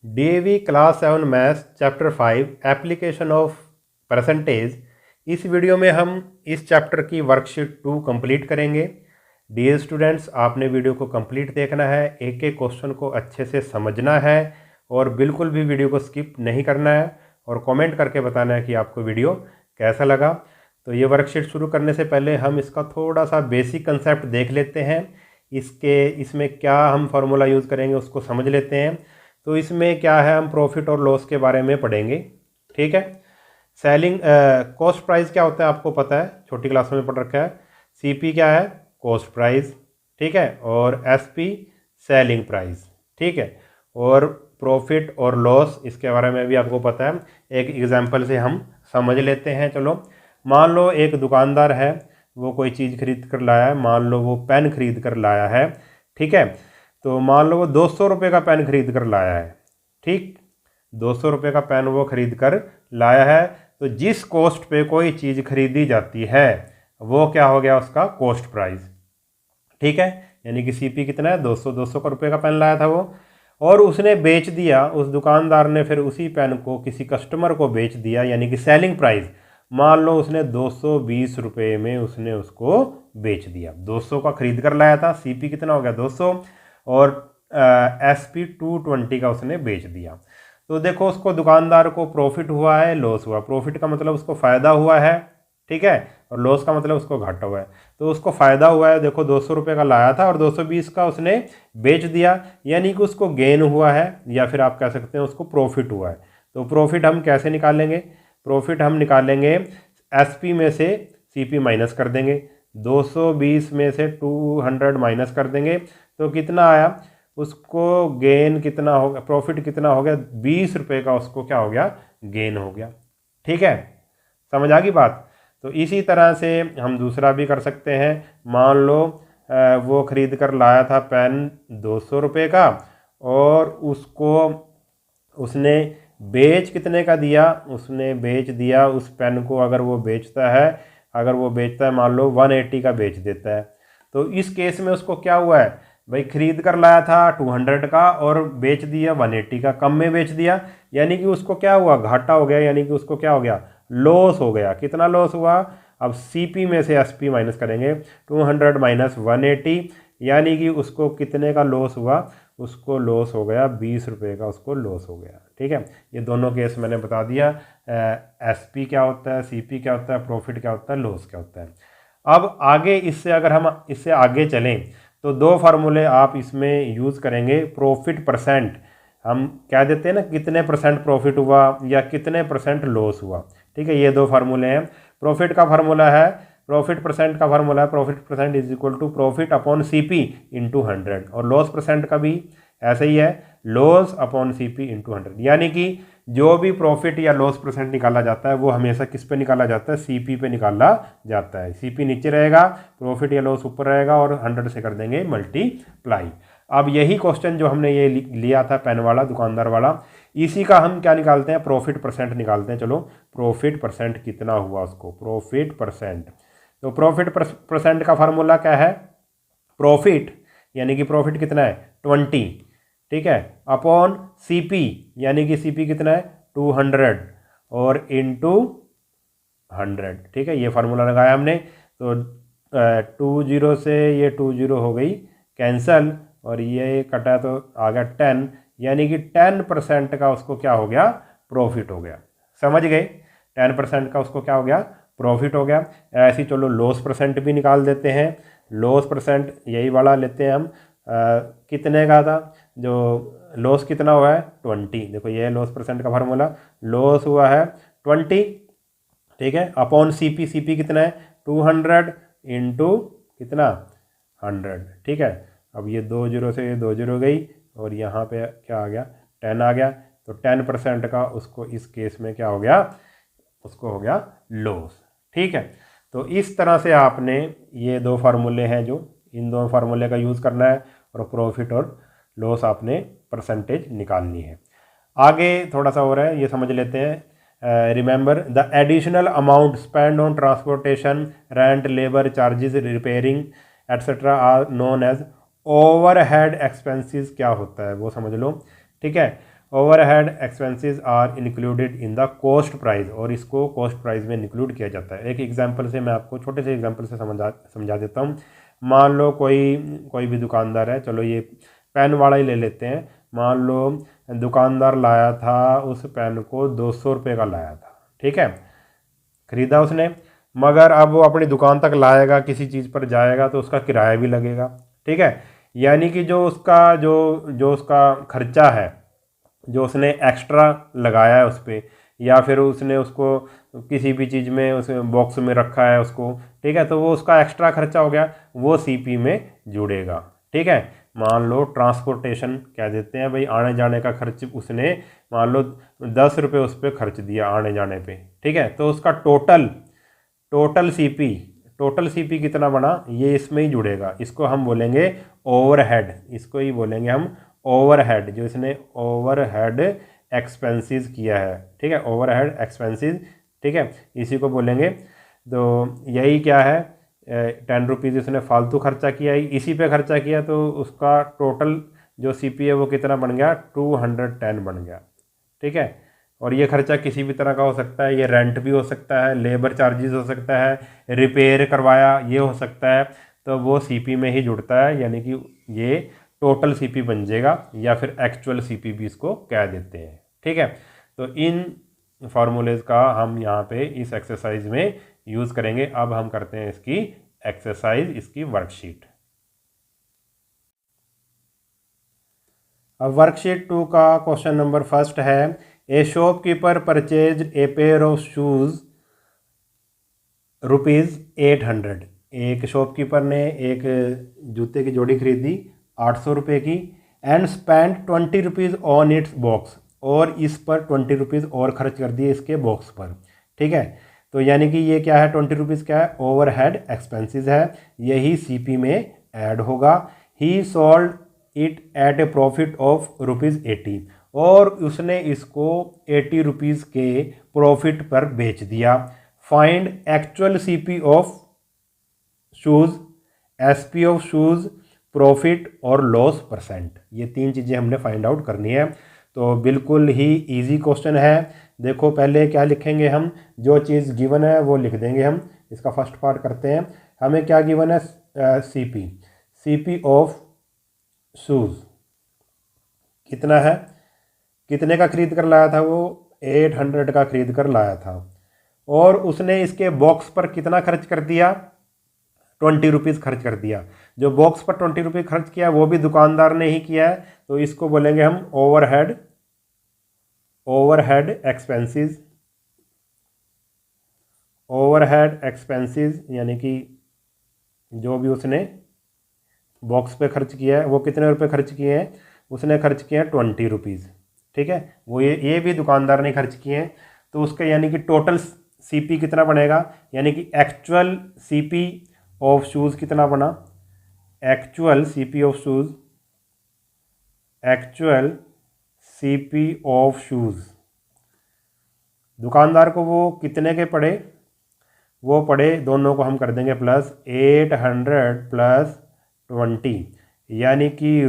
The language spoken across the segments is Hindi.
DAV class 7 maths chapter 5 application of percentage. इस वीडियो में हम इस चैप्टर की वर्कशीट 2 कंप्लीट करेंगे। डियर स्टूडेंट्स, आपने वीडियो को कंप्लीट देखना है, एक एक क्वेश्चन को अच्छे से समझना है और बिल्कुल भी वीडियो को स्किप नहीं करना है और कमेंट करके बताना है कि आपको वीडियो कैसा लगा। तो ये वर्कशीट शुरू करने से पहले हम इसका थोड़ा सा बेसिक कंसेप्ट देख लेते हैं। इसमें क्या हम फार्मूला यूज़ करेंगे उसको समझ लेते हैं। तो इसमें क्या है, हम प्रॉफिट और लॉस के बारे में पढ़ेंगे। ठीक है। सेलिंग कॉस्ट प्राइस क्या होता है आपको पता है, छोटी क्लास में पढ़ रखा है। सीपी क्या है, कॉस्ट प्राइस। ठीक है। और एसपी सेलिंग प्राइस। ठीक है। और प्रॉफिट और लॉस इसके बारे में भी आपको पता है। एक एग्जांपल से हम समझ लेते हैं। चलो, मान लो एक दुकानदार है, वो कोई चीज़ खरीद कर लाया है। मान लो वो पेन खरीद कर लाया है। ठीक है। तो मान लो वो 200 रुपये का पेन खरीद कर लाया है। ठीक, 200 रुपये का पेन वो खरीद कर लाया है। तो जिस कॉस्ट पे कोई चीज़ खरीदी जाती है वो क्या हो गया, उसका कॉस्ट प्राइस। ठीक है। यानी कि सीपी कितना है, 200 का रुपये का पेन लाया था वो, और उसने बेच दिया, उस दुकानदार ने फिर उसी पेन को किसी कस्टमर को बेच दिया, यानी कि सेलिंग प्राइस। मान लो उसने 220 रुपये में उसने उसको बेच दिया। 200 का खरीद कर लाया था, सीपी कितना हो गया 200, और एसपी 220 का उसने बेच दिया। तो देखो, उसको दुकानदार को प्रॉफिट हुआ है, लॉस हुआ। प्रॉफिट का मतलब उसको फ़ायदा हुआ है। ठीक है। और लॉस का मतलब उसको घाटा हुआ है। तो उसको फ़ायदा हुआ है, देखो 200 रुपये का लाया था और 220 का उसने बेच दिया, यानी कि उसको गेन हुआ है, या फिर आप कह सकते हैं उसको प्रॉफिट हुआ है। तो प्रॉफिट हम कैसे निकालेंगे, प्रॉफिट हम निकालेंगे एसपी में से सीपी माइनस कर देंगे, 220 में से 200 माइनस कर देंगे, तो कितना आया, उसको गेन कितना हो गया, प्रॉफिट कितना हो गया, 20 रुपये का उसको क्या हो गया, गेन हो गया। ठीक है, समझ आ गई बात। तो इसी तरह से हम दूसरा भी कर सकते हैं। मान लो वो खरीद कर लाया था पेन 200 रुपये का, और उसको उसने बेच कितने का दिया, उसने बेच दिया उस पेन को, अगर वो बेचता है, मान लो 180 का बेच देता है। तो इस केस में उसको क्या हुआ है भाई, खरीद कर लाया था 200 का और बेच दिया 180 का, कम में बेच दिया, यानी कि उसको क्या हुआ, घाटा हो गया, यानी कि उसको क्या हो गया, लॉस हो गया। कितना लॉस हुआ, अब सीपी में से एसपी माइनस करेंगे, 200 माइनस 180, यानी कि उसको कितने का लॉस हुआ, उसको लॉस हो गया 20 रुपये का, उसको लॉस हो गया। ठीक है। ये दोनों केस मैंने बता दिया, एसपी क्या होता है, सीपी क्या होता है, प्रॉफिट क्या होता है, लॉस क्या होता है। अब आगे इससे अगर हम इससे आगे चलें तो दो फार्मूले आप इसमें यूज़ करेंगे। प्रॉफिट परसेंट, हम क्या देते हैं ना, कितने परसेंट प्रॉफिट हुआ या कितने परसेंट लॉस हुआ। ठीक है, ये दो फार्मूले हैं। प्रॉफिट का फार्मूला है, प्रॉफिट परसेंट का फार्मूला है, profit percent is equal to profit upon CP into 100, और लॉस परसेंट का भी ऐसे ही है, लॉस अपॉन सीपी इंटू 100। यानी कि जो भी प्रॉफिट या लॉस परसेंट निकाला जाता है वो हमेशा किस पे निकाला जाता है, सीपी पे निकाला जाता है। सीपी नीचे रहेगा, प्रॉफिट या लॉस ऊपर रहेगा, और 100 से कर देंगे मल्टीप्लाई। अब यही क्वेश्चन जो हमने ये लिया था पेन वाला, दुकानदार वाला, इसी का हम क्या निकालते हैं, प्रॉफिट परसेंट निकालते हैं। चलो, प्रॉफिट परसेंट कितना हुआ उसको, प्रॉफिट परसेंट। तो प्रॉफिट परसेंट का फार्मूला क्या है, प्रॉफिट यानी कि प्रॉफिट कितना है 20, ठीक है, अपॉन सीपी यानी कि सीपी कितना है 200, और इनटू 100। ठीक है, ये फार्मूला लगाया हमने। तो 20 से ये 20 हो गई कैंसल, और ये कटा तो आ गया 10, यानी कि 10% का उसको क्या हो गया, प्रॉफिट हो गया। समझ गए, 10% का उसको क्या हो गया, प्रॉफिट हो गया। ऐसे ही चलो लॉस परसेंट भी निकाल देते हैं। लॉस परसेंट यही वाला लेते हैं हम, कितने का था, जो लॉस कितना हुआ है 20। देखो ये लॉस परसेंट का फार्मूला, लॉस हुआ है 20, ठीक है, अपॉन सीपी, सीपी कितना है 200 इंटू कितना 100। ठीक है, अब ये 20 से ये 20 गई, और यहाँ पे क्या आ गया 10 आ गया। तो 10% का उसको इस केस में क्या हो गया, उसको हो गया लॉस। ठीक है, तो इस तरह से आपने ये दो फार्मूले हैं, जो इन दो फार्मूले का यूज़ करना है, और प्रॉफिट और लॉस आपने परसेंटेज निकालनी है। आगे थोड़ा सा और है, ये समझ लेते हैं। Remember the additional amount spend on transportation, rent, labour charges, repairing etcetera are known as overhead expenses. क्या होता है वो समझ लो। ठीक है, overhead expenses are included in the cost price, और इसको कॉस्ट प्राइस में इंक्लूड किया जाता है। एक एग्जांपल से मैं आपको छोटे से एग्जांपल से समझा देता हूँ। मान लो कोई भी दुकानदार है, चलो ये पेन वाला ही ले लेते हैं। मान लो दुकानदार लाया था, उस पेन को 200 रुपये का लाया था, ठीक है, ख़रीदा उसने, मगर अब वो अपनी दुकान तक लाएगा, किसी चीज़ पर जाएगा तो उसका किराया भी लगेगा, ठीक है। यानी कि जो उसका खर्चा है, जो उसने एक्स्ट्रा लगाया है उस पर, या फिर उसने उसको किसी भी चीज़ में उस बॉक्स में रखा है उसको, ठीक है, तो वो उसका एक्स्ट्रा खर्चा हो गया, वो सीपी में जुड़ेगा, ठीक है। मान लो ट्रांसपोर्टेशन कह देते हैं भाई, आने जाने का खर्च उसने मान लो 10 रुपये उस पर खर्च दिया आने जाने पे, ठीक है, तो उसका टोटल सीपी कितना बना, ये इसमें ही जुड़ेगा। इसको हम बोलेंगे ओवरहेड, इसको ही बोलेंगे हम ओवरहेड, जो इसने ओवरहेड एक्सपेंसेस किया है, ठीक है, ओवरहेड एक्सपेंसेस, ठीक है, इसी को बोलेंगे। तो यही क्या है, 10 रुपीज़ उसने फालतू खर्चा किया, इसी पे खर्चा किया, तो उसका टोटल जो सीपी है वो कितना बन गया, 210 बन गया, ठीक है। और ये खर्चा किसी भी तरह का हो सकता है, ये रेंट भी हो सकता है, लेबर चार्जेस हो सकता है, रिपेयर करवाया ये हो सकता है, तो वो सीपी में ही जुड़ता है, यानी कि ये टोटल सीपी बन जाएगा, या फिर एक्चुअल सीपी भी इसको कह देते हैं, ठीक है। तो इन फार्मूलेज का हम यहाँ पे इस एक्सरसाइज में यूज़ करेंगे। अब हम करते हैं इसकी एक्सरसाइज, इसकी वर्कशीट। अब वर्कशीट 2 का क्वेश्चन नंबर फर्स्ट है, ए shopkeeper purchase a pair of shoes ₹800। एक शॉपकीपर ने एक जूते की जोड़ी खरीदी 800 रुपये की, and spend 20 rupees on it's box, और इस पर 20 रुपीज़ और खर्च कर दिए इसके बॉक्स पर, ठीक है। तो यानी कि ये क्या है, 20 रुपीज़ क्या है, ओवरहेड एक्सपेंसेस है, यही सीपी में ऐड होगा। ही sold it at A profit of ₹80, और उसने इसको 80 रुपीज़ के प्रॉफिट पर बेच दिया। Find actual CP of shoes, SP of shoes, profit और लॉस परसेंट, ये 3 चीज़ें हमने फाइंड आउट करनी है। तो बिल्कुल ही इजी क्वेश्चन है। देखो पहले क्या लिखेंगे हम, जो चीज़ गिवन है वो लिख देंगे हम। इसका फर्स्ट पार्ट करते हैं। हमें क्या गिवन है, सीपी ऑफ शूज़ कितना है, कितने का खरीद कर लाया था वो, 800 का खरीद कर लाया था, और उसने इसके बॉक्स पर कितना खर्च कर दिया, 20 रुपीज़ खर्च कर दिया। जो बॉक्स पर 20 रुपये खर्च किया वो भी दुकानदार ने ही किया है, तो इसको बोलेंगे हम ओवरहेड एक्सपेंसेस, यानी कि जो भी उसने बॉक्स पे खर्च किया है वो कितने रुपए खर्च किए हैं, उसने खर्च किए हैं 20 रुपीज़, ठीक है। वो ये भी दुकानदार ने खर्च किए हैं, तो उसका यानी कि टोटल सीपी कितना बनेगा, यानी कि एक्चुअल सीपी ऑफ शूज़ कितना बना, एक्चुअल सीपी ऑफ शूज़ दुकानदार को वो कितने के पड़े, वो पड़े, दोनों को हम कर देंगे प्लस, 800 प्लस 20, यानी कि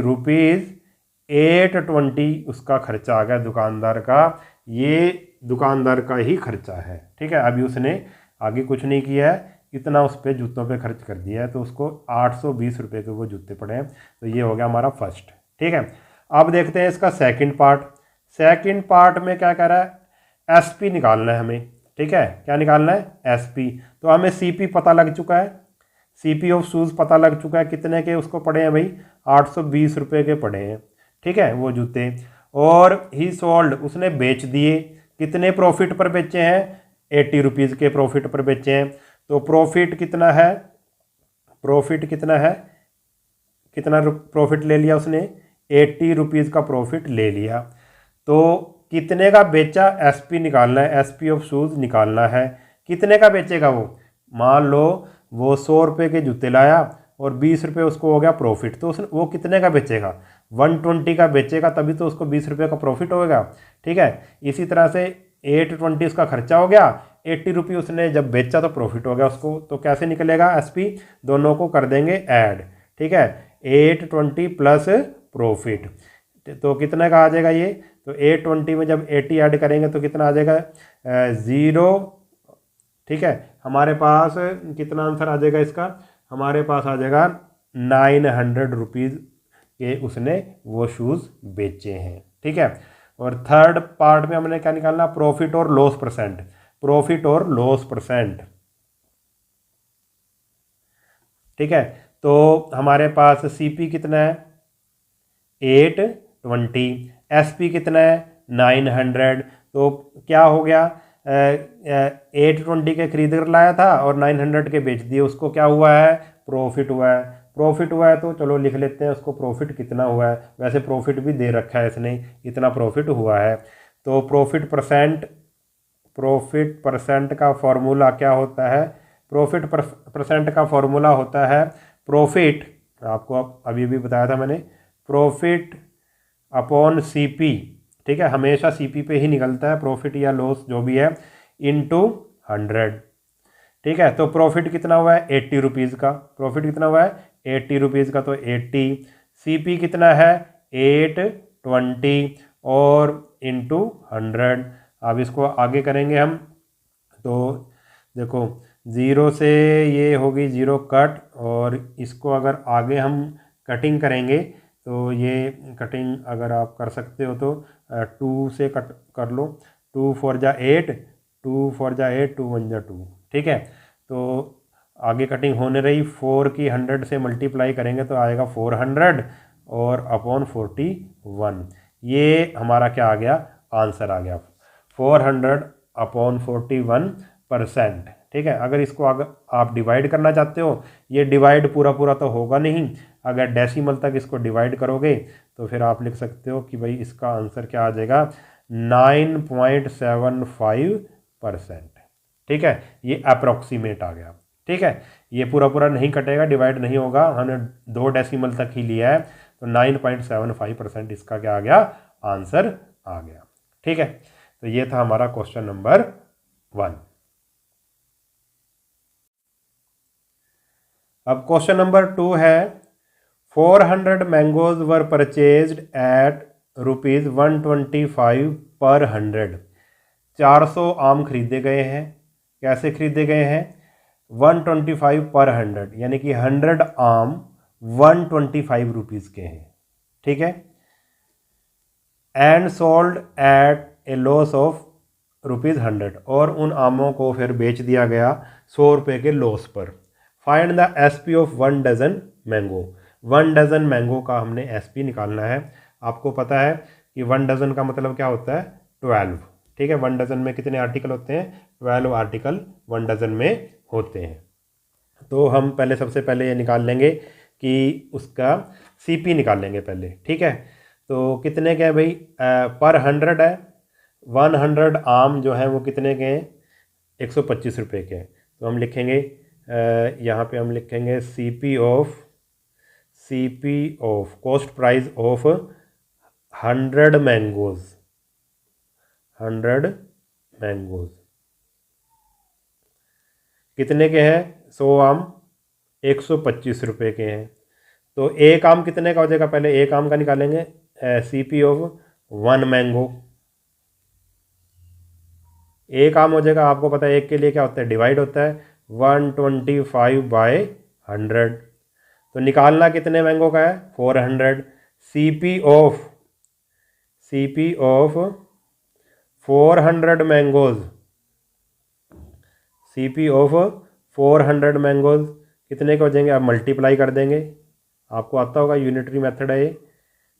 ₹820 उसका खर्चा आ गया दुकानदार का। ये दुकानदार का ही खर्चा है, ठीक है। अभी उसने आगे कुछ नहीं किया है, इतना उस पर जूतों पे खर्च कर दिया है, तो उसको 820 रुपये के वो जूते पड़े हैं। तो ये हो गया हमारा फर्स्ट, ठीक है। अब देखते हैं इसका सेकंड पार्ट। सेकंड पार्ट में क्या कह रहा है, एसपी निकालना है हमें, ठीक है। क्या निकालना है, एसपी। तो हमें सीपी पता लग चुका है, सीपी ऑफ शूज़ पता लग चुका है, कितने के उसको पड़े हैं भाई, 820 रुपये के पड़े हैं, ठीक है, वो जूते। और ही सोल्ड, उसने बेच दिए, कितने प्रॉफिट पर बेचे हैं, 80 रुपीज़ के प्रॉफिट पर बेचे हैं। तो प्रॉफिट कितना है, कितना प्रॉफिट ले लिया उसने, 80 रुपीज़ का प्रॉफिट ले लिया। तो कितने का बेचा, एसपी निकालना है, एसपी ऑफ शूज़ निकालना है। कितने का बेचेगा वो, मान लो वो 100 रुपये के जूते लाया और 20 रुपये उसको हो गया प्रॉफिट, तो वो कितने का बेचेगा, 120 का बेचेगा, तभी तो उसको 20 रुपये का प्रॉफिट होगा, ठीक है। इसी तरह से 820 उसका खर्चा हो गया, 80 रुपये उसने जब बेचा तो प्रॉफिट हो गया उसको। तो कैसे निकलेगा एसपी, दोनों को कर देंगे ऐड, ठीक है, 820 प्लस प्रॉफिट। तो कितने का आ जाएगा ये, तो 820 में जब 80 ऐड करेंगे तो कितना आ जाएगा 0। ठीक है, हमारे पास कितना आंसर आ जाएगा इसका, हमारे पास आ जाएगा 900 रुपीज़ के उसने वो शूज़ बेचे हैं। ठीक है, और थर्ड पार्ट में हमने क्या निकालना, प्रॉफिट और लॉस परसेंट। प्रॉफिट और लॉस परसेंट, ठीक है, तो हमारे पास सीपी कितना है 820, एसपी कितना है 900। तो क्या हो गया, 820 के खरीद कर लाया था और 900 के बेच दिए, उसको क्या हुआ है, प्रॉफिट हुआ है। प्रॉफिट हुआ है तो चलो लिख लेते हैं उसको, प्रॉफिट कितना हुआ है। वैसे प्रॉफिट भी दे रखा है इसने, इतना प्रॉफिट हुआ है। तो प्रॉफिट परसेंट का फॉर्मूला क्या होता है, प्रॉफिट परसेंट का फॉर्मूला होता है प्रॉफिट, आपको अभी भी बताया था मैंने, प्रॉफिट अपॉन सीपी। ठीक है, हमेशा सीपी पे ही निकलता है प्रॉफिट या लॉस जो भी है, इनटू 100। ठीक है, तो प्रॉफिट कितना हुआ है 80 रुपीज़ का, प्रॉफिट कितना हुआ है 80 रुपीज़ का, तो 80। सीपी कितना है 820 और इनटू 100। अब इसको आगे करेंगे हम, तो देखो 0 से ये होगी 0 कट, और इसको अगर आगे हम कटिंग करेंगे तो ये कटिंग अगर आप कर सकते हो तो 2 से कट कर लो, 2 4 जा 8, 2 4 जा 8, 2 1 जा 2। ठीक है, तो आगे कटिंग होने रही, 4 की 100 से मल्टीप्लाई करेंगे तो आएगा 400 और अपॉन 41। ये हमारा क्या आ गया, आंसर आ गया 400 अपॉन 41%। ठीक है, अगर इसको आप डिवाइड करना चाहते हो, ये डिवाइड पूरा पूरा तो होगा नहीं, अगर डेसिमल तक इसको डिवाइड करोगे तो फिर आप लिख सकते हो कि भाई इसका आंसर क्या आ जाएगा 9.75%। ठीक है, ये अप्रोक्सीमेट आ गया। ठीक है, ये पूरा पूरा नहीं कटेगा, डिवाइड नहीं होगा, हमने 2 डेसिमल तक ही लिया है, तो 9.75% इसका क्या आ गया, आंसर आ गया। ठीक है, तो ये था हमारा क्वेश्चन नंबर 1। अब क्वेश्चन नंबर 2 है, 400 मैंगोज वर परचेज्ड एट ₹125 पर 100। 400 आम खरीदे गए हैं, कैसे खरीदे गए हैं, 125 पर 100, यानी कि 100 आम 125 रुपीज़ के हैं। ठीक है, and sold at A loss of ₹100, और उन आमों को फिर बेच दिया गया 100 रुपये के लॉस पर। Find the SP of 1 dozen mango. 1 dozen mango का हमने एसपी निकालना है। आपको पता है कि 1 डजन का मतलब क्या होता है 12। ठीक है, 1 डजन में कितने आर्टिकल होते हैं, 12 आर्टिकल 1 डजन में होते हैं। तो हम पहले सबसे पहले ये निकाल लेंगे कि उसका सीपी निकाल लेंगे पहले। ठीक है, तो कितने के हैं भाई, पर 100 है, 100 आम जो है वो कितने के हैं 125 रुपये के हैं। तो हम लिखेंगे यहाँ पे हम लिखेंगे CP of cost price of 100 mangoes, 100 mangoes कितने के हैं, 100 आम 125 रुपये के हैं। तो एक आम कितने का हो जाएगा, पहले एक आम का निकालेंगे, सीपी ऑफ 1 मैंगो, एक आम हो जाएगा, आपको पता है एक के लिए क्या होता है डिवाइड होता है, 125/100। तो निकालना कितने मैंगो का है 400। CP of 400 mangoes, CP of 400 mangoes कितने के हो जाएंगे, आप मल्टीप्लाई कर देंगे, आपको आता होगा यूनिटरी मेथड है ये,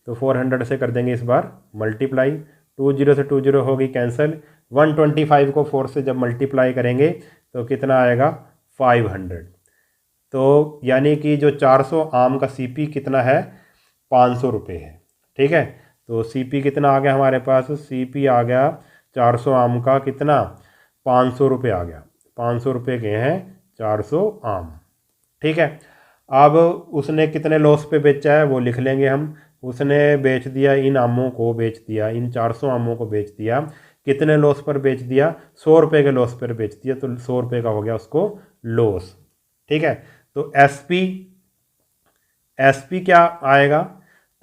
तो 400 से कर देंगे इस बार मल्टीप्लाई, 20 से 20 होगी कैंसिल, 125 को 4 से जब मल्टीप्लाई करेंगे तो कितना आएगा 500। तो यानी कि जो 400 आम का सीपी कितना है 500 रुपये है। ठीक है, तो सीपी कितना आ गया हमारे पास, सीपी आ गया 400 आम का कितना 500 रुपये आ गया, 500 रुपये के हैं 400 आम। ठीक है, अब उसने कितने लॉस पे बेचा है वो लिख लेंगे हम। उसने बेच दिया, इन आमों को बेच दिया, इन 400 आमों को बेच दिया, कितने लॉस पर बेच दिया 100 रुपये के लॉस पर बेच दिया, तो 100 रुपये का हो गया उसको लॉस। ठीक है, तो एसपी क्या आएगा,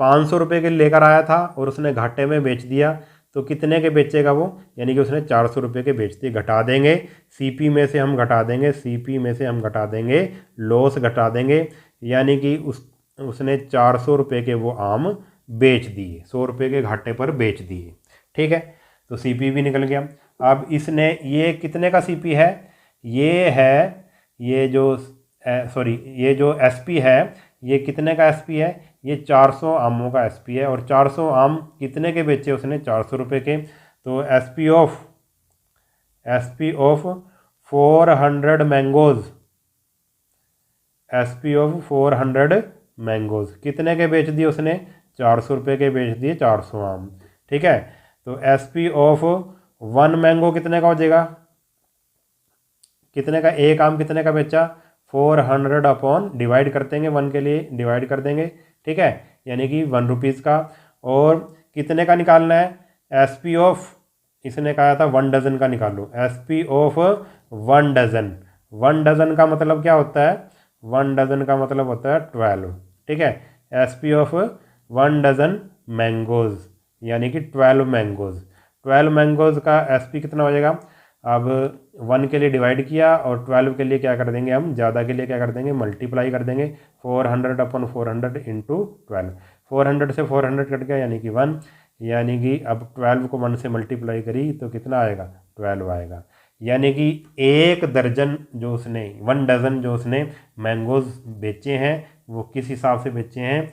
500 रुपये के लेकर आया था और उसने घाटे में बेच दिया, तो कितने के बेचेगा वो, यानी कि उसने 400 रुपये के बेच दिए। घटा देंगे सीपी में से हम घटा देंगे, सीपी में से हम घटा देंगे लॉस घटा देंगे, यानी कि उसने 400 रुपये के वो आम बेच दिए, 100 रुपये के घाटे पर बेच दिए। ठीक है, तो सीपी भी निकल गया। अब इसने ये कितने का सीपी है, ये है ये जो एसपी है, ये कितने का एसपी है, ये 400 आमों का एसपी है। और 400 आम कितने के बेचे उसने, 400 रुपये के। तो SP of 400 mangoes, SP of 400 mangoes कितने के बेच दिए उसने, 400 रुपये के बेच दिए 400 आम। ठीक है, तो एसपी ऑफ 1 मैंगो कितने का हो जाएगा, कितने का, एक आम कितने का बेचा, 400 अपॉन डिवाइड कर देंगे, 1 के लिए डिवाइड कर देंगे। ठीक है, यानी कि 1 रुपीज़ का। और कितने का निकालना है, एसपी ऑफ, इसने कहा था 1 डज़न का निकालो, एसपी ऑफ 1 डज़न। 1 डज़न का मतलब क्या होता है, 1 डज़न का मतलब होता है 12। ठीक है, एसपी ऑफ 1 डज़न मैंगोज़, यानी कि 12 मैंगोज़। 12 मैंगोज़ का एसपी कितना हो जाएगा, अब 1 के लिए डिवाइड किया और 12 के लिए क्या कर देंगे हम, ज़्यादा के लिए क्या कर देंगे, मल्टीप्लाई कर देंगे। 400 अपॉन 400 इंटू 12, 400 से 400 कट गया यानी कि 1, यानी कि अब 12 को 1 से मल्टीप्लाई करी तो कितना आएगा, 12 आएगा। यानी कि 1 दर्जन जो उसने, 1 डज़न जो उसने मैंगोज़ बेचे हैं, वो किस हिसाब से बेचे हैं,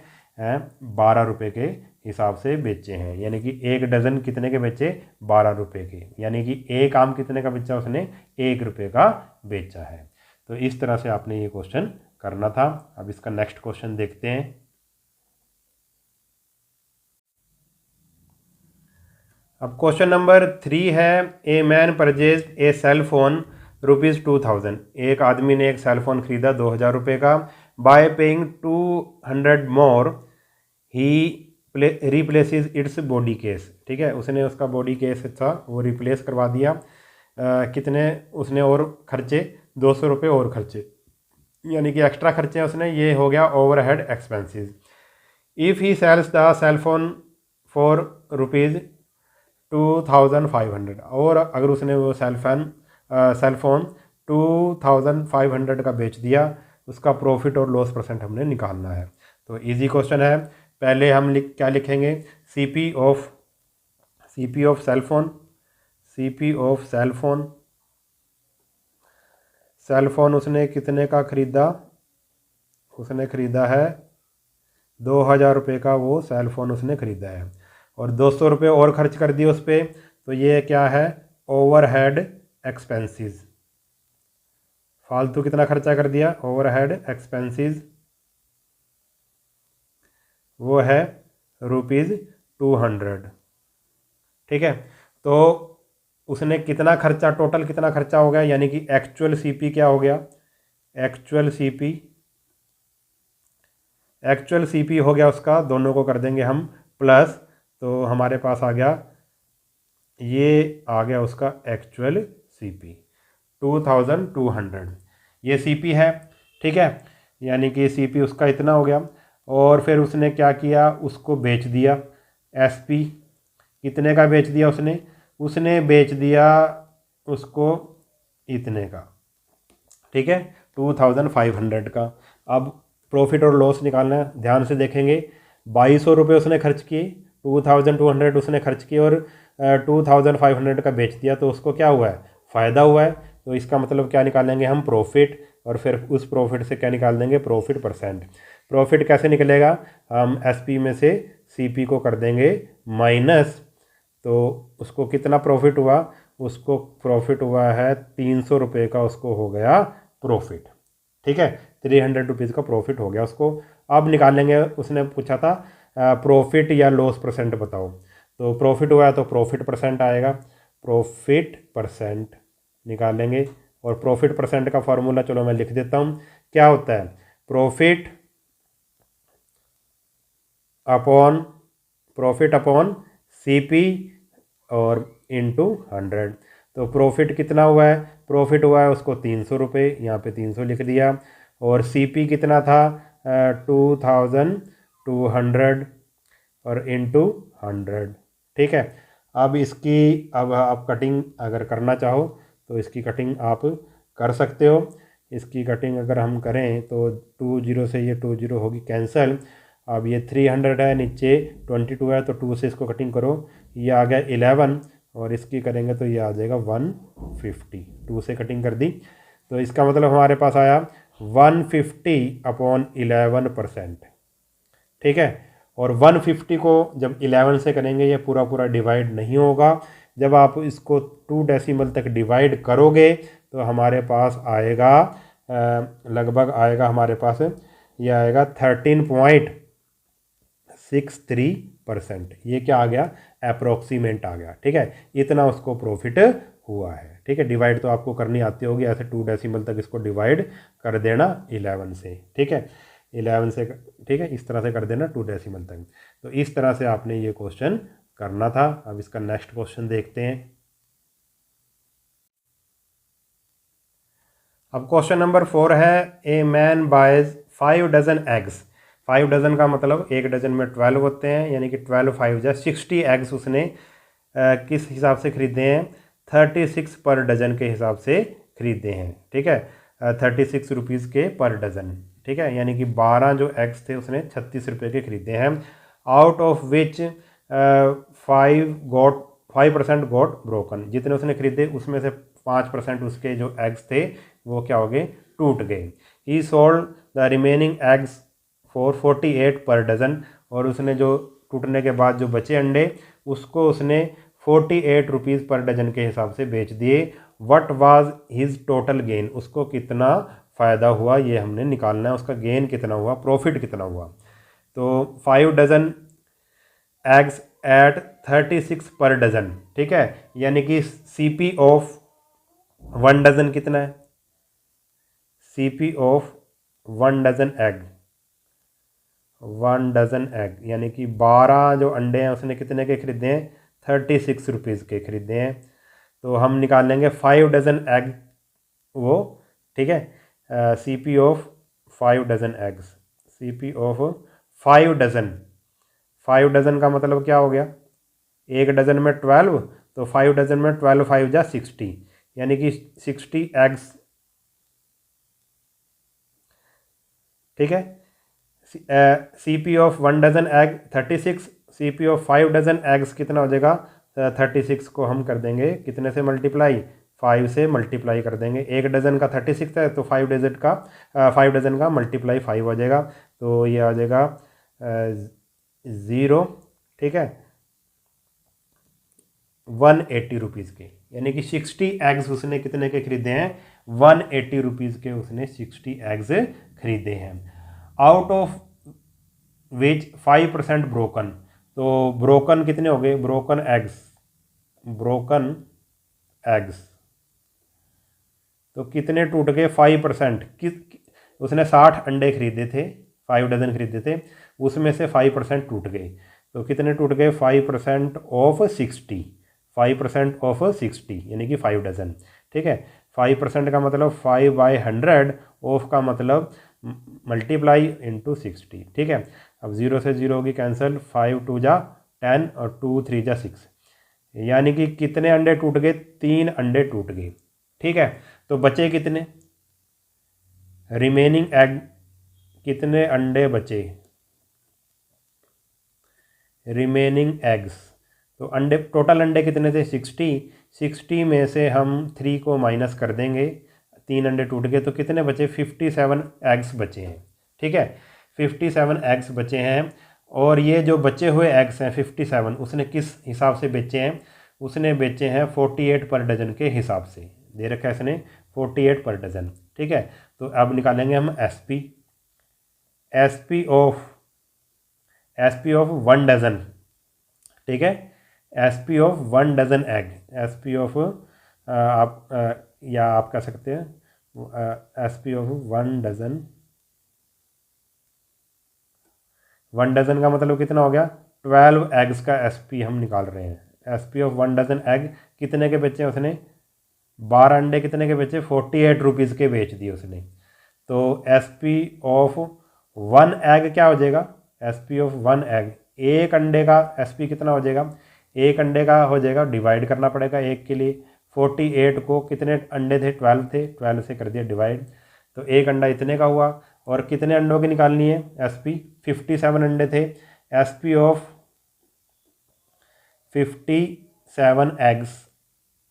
12 रुपये के हिसाब से बेचे हैं। यानी कि 1 डज़न कितने के बेचे, 12 रुपये के, यानी कि एक आम कितने का बेचा उसने, 1 रुपये का बेचा है। तो इस तरह से आपने ये क्वेश्चन करना था। अब इसका नेक्स्ट क्वेश्चन देखते हैं। अब क्वेश्चन नंबर 3 है, a man purchase a cell phone ₹2000। एक आदमी ने एक सेल फोन खरीदा 2000 रुपये का। By paying 200 more he replaces its body case. ठीक है, उसने उसका बॉडी केस था वो रिप्लेस करवा दिया। कितने उसने और खर्चे, 200 रुपये और खर्चे, यानी कि एक्स्ट्रा खर्चे उसने, ये हो गया overhead expenses. If he sells the cell phone for ₹2500, और अगर उसने वो सेल फोन 2500 का बेच दिया, उसका प्रॉफिट और लॉस परसेंट हमने निकालना है। तो इजी क्वेश्चन है। पहले हम क्या लिखेंगे, CP of cell phone, CP of cell phone उसने कितने का खरीदा, उसने खरीदा है 2000 रुपये का वो सेल फोन उसने खरीदा है, और 200 रुपये और खर्च कर दिए उस पर। तो ये क्या है, ओवरहेड एक्सपेंसेस। फालतू कितना खर्चा कर दिया, ओवरहेड एक्सपेंसेस, वो है ₹200। ठीक है, तो उसने कितना खर्चा, टोटल कितना खर्चा हो गया, यानी कि एक्चुअल सीपी क्या हो गया, एक्चुअल सीपी हो गया उसका, दोनों को कर देंगे हम प्लस, तो हमारे पास आ गया, ये आ गया उसका एक्चुअल सीपी 2200, ये सीपी है। ठीक है, यानी कि सीपी उसका इतना हो गया। और फिर उसने क्या किया, उसको बेच दिया। एसपी कितने का बेच दिया उसने बेच दिया उसको इतने का। ठीक है, 2500 का। अब प्रॉफिट और लॉस निकालना है, ध्यान से देखेंगे। 2200 रुपये उसने खर्च किए, 2200 उसने खर्च किए और 2500 का बेच दिया, तो उसको क्या हुआ है, फ़ायदा हुआ है। तो इसका मतलब क्या निकालेंगे हम, प्रॉफिट, और फिर उस प्रॉफिट से क्या निकाल देंगे, प्रॉफिट परसेंट। प्रॉफिट कैसे निकलेगा, हम एसपी में से सीपी को कर देंगे माइनस, तो उसको कितना प्रॉफिट हुआ, उसको प्रॉफिट हुआ है 300 रुपये का, उसको हो गया प्रॉफिट। ठीक है, 300 रुपीज़ का प्रॉफिट हो गया उसको। अब निकालेंगे, उसने पूछा था प्रॉफिट या लॉस परसेंट बताओ, तो प्रॉफिट हुआ है तो प्रॉफिट परसेंट आएगा, प्रॉफिट परसेंट निकालेंगे। और प्रॉफिट परसेंट का फार्मूला चलो मैं लिख देता हूँ, क्या होता है, प्रॉफिट अपॉन सीपी और इंटू 100। तो प्रॉफिट कितना हुआ है, प्रॉफिट हुआ है उसको 300 रुपये, यहाँ पे 300 लिख दिया। और सीपी कितना था 2200, और इंटू 100। ठीक है, अब इसकी अब आप कटिंग अगर करना चाहो तो इसकी कटिंग आप कर सकते हो। इसकी कटिंग अगर हम करें तो 20 से ये 20 होगी कैंसिल। अब ये 300 है, नीचे 22 है, तो 2 से इसको कटिंग करो, ये आ गया 11, और इसकी करेंगे तो ये आ जाएगा 150। 2 से कटिंग कर दी तो इसका मतलब हमारे पास आया 150/11%। ठीक है, और 150 को जब 11 से करेंगे ये पूरा पूरा डिवाइड नहीं होगा। जब आप इसको 2 डेसिमल तक डिवाइड करोगे तो हमारे पास आएगा लगभग आएगा हमारे पास ये आएगा 13.63%। ये क्या आ गया, अप्रोक्सीमेट आ गया। ठीक है, इतना उसको प्रॉफिट हुआ है। ठीक है, डिवाइड तो आपको करनी आती होगी, ऐसे 2 डेसिमल तक इसको डिवाइड कर देना 11 से। ठीक है, 11 से, ठीक है, इस तरह से कर देना 2 डेसिमल तक। तो इस तरह से आपने ये क्वेश्चन करना था। अब इसका नेक्स्ट क्वेश्चन देखते हैं। अब क्वेश्चन नंबर 4 है, a man buys 5 dozen eggs. 5 dozen का मतलब 1 डजन में 12 होते हैं, यानी कि 12 5 जा 60 एग्स उसने किस हिसाब से खरीदे हैं, 36 पर डजन के हिसाब से खरीदे हैं। ठीक है, 36 रुपीज़ के पर डजन। ठीक है, यानी कि 12 जो एग्स थे उसने 36 रुपये के खरीदे हैं। Out of which 5% got broken. जितने उसने खरीदे उसमें से 5% उसके जो एग्स थे वो क्या हो गए, टूट गए। He sold the remaining eggs for 48 per dozen. और उसने जो टूटने के बाद जो बचे अंडे उसको उसने 48 रुपीज़ पर डजन के हिसाब से बेच दिए। What was his total gain. उसको कितना फ़ायदा हुआ ये हमने निकालना है, उसका गेन कितना हुआ, प्रॉफिट कितना हुआ। तो 5 डजन एग्स एट 36 पर डजन। ठीक है, यानी कि CP ऑफ 1 डजन कितना है, CP of 1 dozen egg, 1 dozen egg यानी कि 12 जो अंडे हैं उसने कितने के खरीदे हैं, 36 रुपीज़ के खरीदे हैं। तो हम निकाल लेंगे 5 डजन एग वो। ठीक है, CP of 5 dozen eggs, CP of 5 dozen. 5 dozen का मतलब क्या हो गया, 1 डजन में 12, तो 5 डजन में 12 5 जा 60, यानी कि 60 एग्स। ठीक है, CP of 1 dozen egg 36, CP of 5 dozen eggs कितना हो जाएगा, 36 को हम कर देंगे कितने से मल्टीप्लाई, 5 से मल्टीप्लाई कर देंगे। 1 डजन का 36 है तो 5 डजन का मल्टीप्लाई 5 हो जाएगा, तो ये आ जाएगा 0। ठीक है, 180 रुपीज़ के, यानी कि 60 एग्स उसने कितने के खरीदे हैं, 180 रुपीज़ के उसने 60 एग्स खरीदे हैं। Out of which 5% broken. तो ब्रोकन कितने हो गए, ब्रोकन एग्स तो कितने टूट गए, 5%। उसने 60 अंडे खरीदे थे, 5 डजन खरीदे थे, उसमें से 5% टूट गए। तो कितने टूट गए, 5% ऑफ 60, 5% ऑफ 60 यानी कि 5 डजन। ठीक है, 5% का मतलब 5/100, ऑफ का मतलब मल्टीप्लाई इंटू 60। ठीक है, अब 0 से 0 होगी कैंसिल, 5 2 जा 10 और 2 3 जा 6, यानी कि कितने अंडे टूट गए, 3 अंडे टूट गए। ठीक है, तो बचे कितने, रिमेनिंग एग, कितने अंडे बचे, रिमेनिंग एग्स। तो अंडे, टोटल अंडे कितने थे, 60 में से हम 3 को माइनस कर देंगे, 3 अंडे टूट गए, तो कितने बचे, 57 एग्स बचे हैं। ठीक है, 57 एग्स बचे हैं। और ये जो बचे हुए एग्स हैं 57, उसने किस हिसाब से बेचे हैं, उसने बेचे हैं 48 पर डजन के हिसाब से, दे रखा है इसने 48 पर डजन। ठीक है, तो अब निकालेंगे हम एसपी ऑफ 1 डजन। ठीक है, SP of 1 dozen egg, SP of आप या आप कह सकते हैं एसपी ऑफ 1 डजन। 1 डजन का मतलब कितना हो गया, 12 एग्स का एसपी हम निकाल रहे हैं। एसपी ऑफ 1 डजन एग कितने के बेचे उसने, 12 अंडे कितने के बेचे, 48 रुपीज़ के बेच दिए उसने। तो एसपी ऑफ 1 एग क्या हो जाएगा, एसपी ऑफ 1 एग एक अंडे का SP कितना हो जाएगा, एक अंडे का हो जाएगा, डिवाइड करना पड़ेगा एक के लिए। 48 को कितने अंडे थे, 12 थे, 12 से कर दिया डिवाइड, तो एक अंडा इतने का हुआ। और कितने अंडों की निकालनी है SP, 57 अंडे थे, SP of 57 eggs,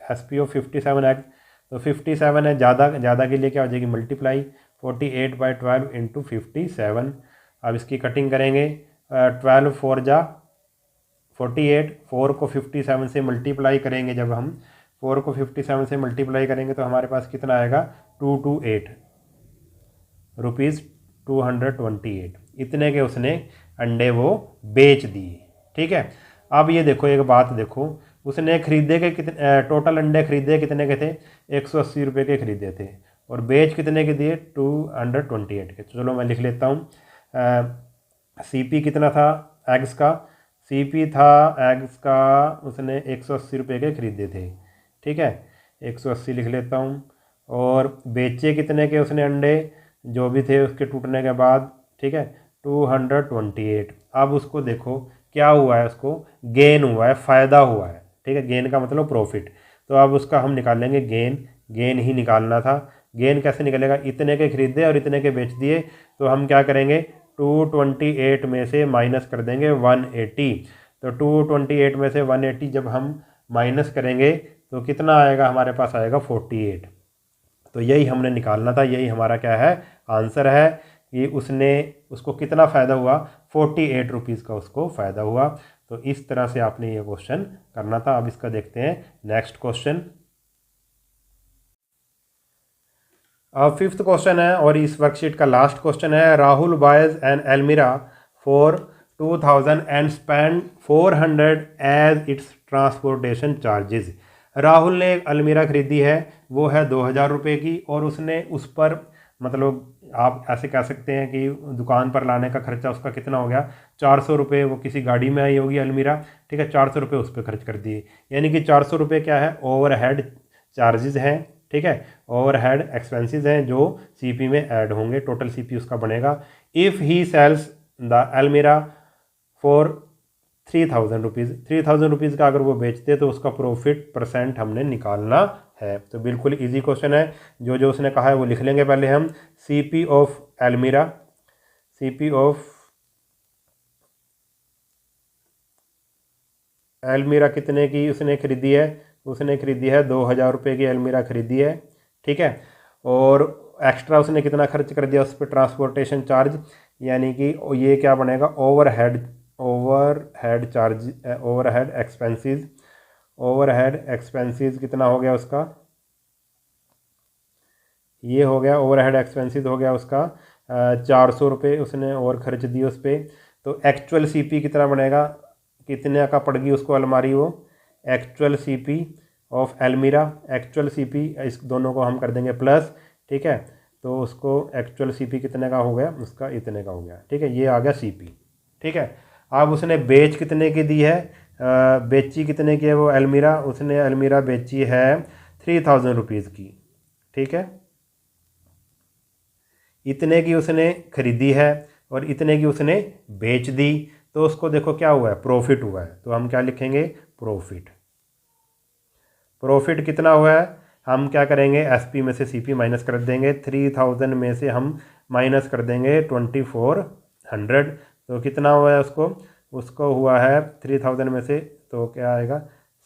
SP of 57 eggs, तो 57 है, ज़्यादा के लिए क्या हो जाएगी मल्टीप्लाई 48/12 इंटू 57। अब इसकी कटिंग करेंगे, 12 4 जा 48, 4 को 57 से मल्टीप्लाई करेंगे, जब हम 4 को 57 से मल्टीप्लाई करेंगे तो हमारे पास कितना आएगा 228 रुपीज़ 228, इतने के उसने अंडे वो बेच दिए। ठीक है, अब ये देखो एक बात देखो, उसने खरीदे के कितने, टोटल अंडे खरीदे कितने के थे, 180 रुपये के खरीदे थे, और बेच कितने के दिए 228 के। चलो मैं लिख लेता हूँ, CP कितना था एग्स का, CP था एग्स का, उसने 180 रुपये के खरीदे थे। ठीक है, 180 लिख लेता हूँ, और बेचे कितने के उसने अंडे जो भी थे उसके टूटने के बाद। ठीक है, 228। अब उसको देखो क्या हुआ है, उसको गेन हुआ है, फ़ायदा हुआ है। ठीक है, गेन का मतलब प्रॉफिट, तो अब उसका हम निकालेंगे गेन ही निकालना था। गेन कैसे निकलेगा, इतने के खरीदे और इतने के बेच दिए, तो हम क्या करेंगे 228 में से माइनस कर देंगे 180। तो 228 में से 180 जब हम माइनस करेंगे तो कितना आएगा, हमारे पास आएगा 48। तो यही हमने निकालना था, यही हमारा क्या है आंसर है कि उसको कितना फ़ायदा हुआ, 48 रुपीज़ का उसको फ़ायदा हुआ। तो इस तरह से आपने ये क्वेश्चन करना था। अब इसका देखते हैं नेक्स्ट क्वेश्चन। अब 5th क्वेश्चन है और इस वर्कशीट का लास्ट क्वेश्चन है। Rahul buys an almirah for 2000 and spend 400 as its transportation charges. Rahul ने एक अलमीरा खरीदी है, वो है 2000 रुपये की, और उसने उस पर मतलब आप ऐसे कह सकते हैं कि दुकान पर लाने का खर्चा उसका कितना हो गया 400 रुपये। वो किसी गाड़ी में आई होगी अलमीरा, ठीक है, 400 रुपये उस पर खर्च कर दिए, यानी कि 400 रुपये क्या है ओवरहेड चार्जेस हैं। ठीक है, ओवरहेड एक्सपेंसेस हैं जो CP में ऐड होंगे, टोटल CP उसका बनेगा। इफ़ ही सेल्स द अलमीरा फॉर 3000 रुपीज़, 3000 रुपीज़ का अगर वो बेचते तो उसका प्रॉफिट परसेंट हमने निकालना है। तो बिल्कुल इजी क्वेश्चन है, जो जो उसने कहा है वो लिख लेंगे पहले हम। CP ऑफ अलमीरा, CP ऑफ अलमीरा कितने की उसने खरीदी है, उसने खरीदी है 2000 रुपये की अलमीरा खरीदी है। ठीक है, और एक्स्ट्रा उसने कितना खर्च कर दिया उस पर ट्रांसपोर्टेशन चार्ज, यानी कि ये क्या बनेगा overhead charge, overhead expenses, overhead expenses कितना हो गया उसका, ये हो गया ओवरहेड एक्सपेंसेस हो गया उसका 400 रुपये उसने और खर्च दिए उस पर। तो एक्चुअल CP कितना बनेगा, कितने का पड़ गई उसको अलमारी वो, एक्चुअल CP ऑफ अलमीरा, एक्चुअल CP इस दोनों को हम कर देंगे प्लस। ठीक है, तो उसको एक्चुअल CP कितने का हो गया, उसका इतने का हो गया। ठीक है, ये आ गया CP। ठीक है, अब उसने बेच कितने की दी है, बेची कितने की है वो अलमीरा, उसने अलमीरा बेची है 3000 रुपीज़ की। ठीक है, इतने की उसने खरीदी है और इतने की उसने बेच दी, तो उसको देखो क्या हुआ है प्रॉफिट हुआ है। तो हम क्या लिखेंगे प्रॉफिट, प्रॉफिट कितना हुआ है, हम क्या करेंगे SP में से CP माइनस कर देंगे, 3000 में से हम माइनस कर देंगे 2400, तो कितना हुआ है उसको हुआ है 3000 में से, तो क्या आएगा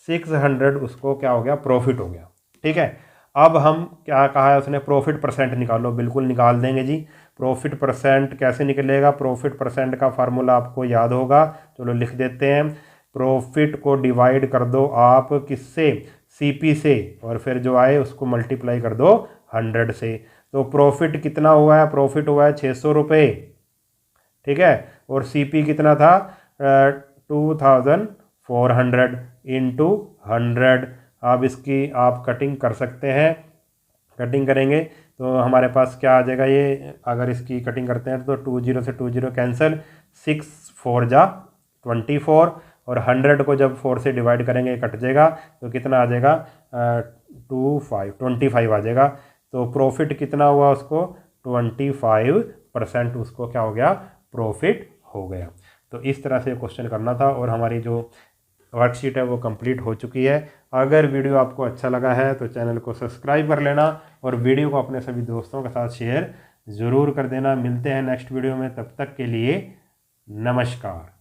600, उसको क्या हो गया प्रॉफिट हो गया। ठीक है, अब हम क्या कहा है उसने प्रॉफिट परसेंट निकालो, बिल्कुल निकाल देंगे जी। प्रॉफिट परसेंट कैसे निकलेगा, प्रॉफिट परसेंट का फार्मूला आपको याद होगा, चलो लिख देते हैं। प्रॉफिट को डिवाइड कर दो आप किससे, CP से, और फिर जो आए उसको मल्टीप्लाई कर दो 100 से। तो प्रॉफिट कितना हुआ है, प्रॉफिट हुआ है 600 रुपये। ठीक है, और CP कितना था 2400 इंटू 100। अब इसकी आप कटिंग कर सकते हैं, कटिंग करेंगे तो हमारे पास क्या आ जाएगा, ये अगर इसकी कटिंग करते हैं तो 20 से 20 कैंसिल, 6 4 जा 24, और 100 को जब 4 से डिवाइड करेंगे कट जाएगा, तो कितना आ जाएगा 25 आ जाएगा। तो प्रॉफिट कितना हुआ उसको 25% उसको क्या हो गया प्रॉफिट हो गया। तो इस तरह से क्वेश्चन करना था और हमारी जो वर्कशीट है वो कंप्लीट हो चुकी है। अगर वीडियो आपको अच्छा लगा है तो चैनल को सब्सक्राइब कर लेना और वीडियो को अपने सभी दोस्तों के साथ शेयर ज़रूर कर देना। मिलते हैं नेक्स्ट वीडियो में, तब तक के लिए नमस्कार।